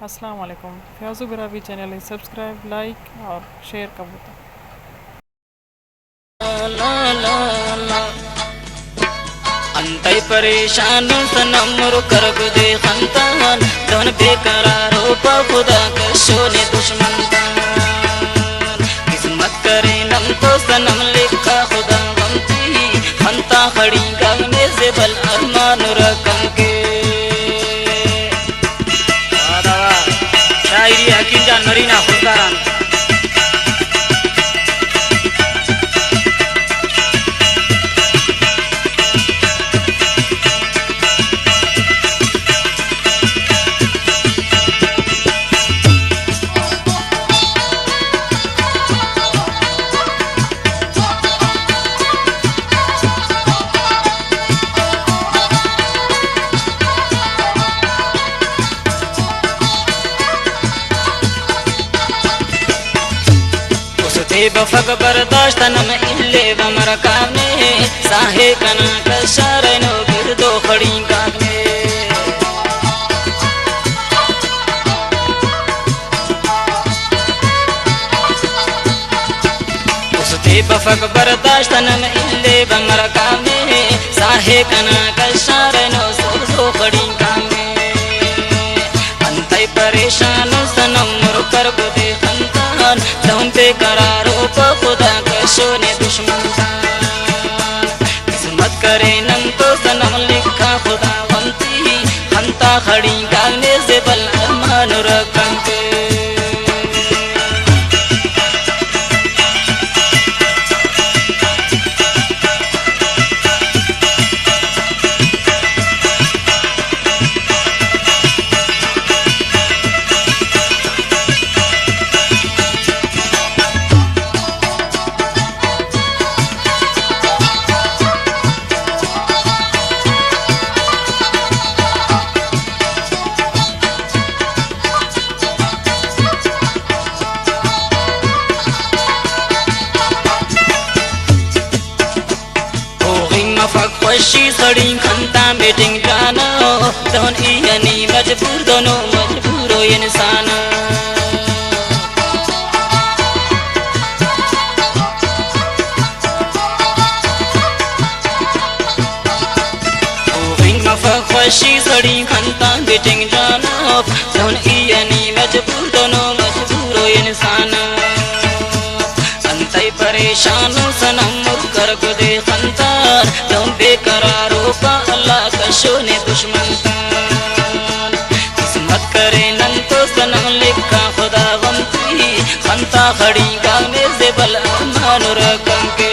अस्सलाम वालेकुम। Fayaz गुरावी channel subscribe like और शेयर का बटन। अंतै परेशान सनम कर दे खंतान धन बेकरारो पा खुदा का शोने दुश्मन किस्मत करे नम तो सनम लिखा खुदा गमती खंता खड़ी गगने से बल अरमान रकम के शायरी हकीम जान मरीना खुदारान बफक बर्दाश्त नम इल्ले बमर काने साहे कना कशार नो गिरदो खड़ी काने उसते बफक बर्दाश्त नम इल्ले बमर काने साहे कना कशार नो सो खड़ी काने अंतै परेशान सनम मुर कर दे खंतान धन पे करारो पा खुदा का शोने दुश्मन किस्मत करे नम तो सनम लिखा खुदा वंती खंता खड़ी गाने से बल अरमान रकम के फक्वशी सड़ी खंता मीटिंग जाना दोन यानी मजबूर दोनों मजबूर हो इंसान फक्वशी सड़ी खंता मीटिंग जाना दोन यानी मजबूर दोनों मजबूर हो इंसान अंतै परेशान सनम कर दे खंतान तुम बेकरारो पा अल्लाह का शोने दुश्मन किस्मत करे नन तो सनम लिखा खुदा गमती खंता खड़ी गाने से बल अरमान रकम के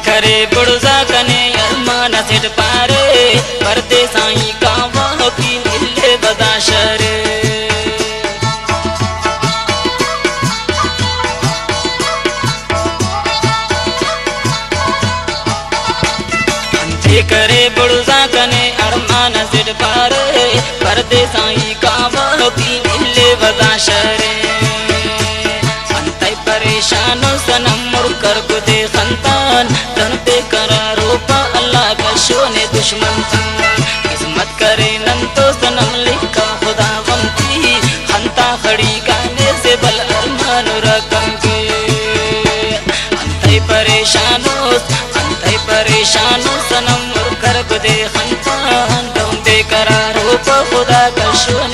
करे बुड़जा कने अरमान सेठ पारे परदे साई कावा की मिले बदाशरे करे बुड़जा कने अरमान सेठ पारे परदे साई कावा की मिले बदाशरे अंतै परेशान सनम मुर कर दे खंतान धन पे करारो पा अल्लाह का शोने दुश्मन किस्मत करे नम तो सनम लिखा खुदा गमती खंता खड़ी गाने से बल अरमान रकम के अंतै परेशानो सनम मुर कर दे खंतान धन पे करारो पा खुदा का शोने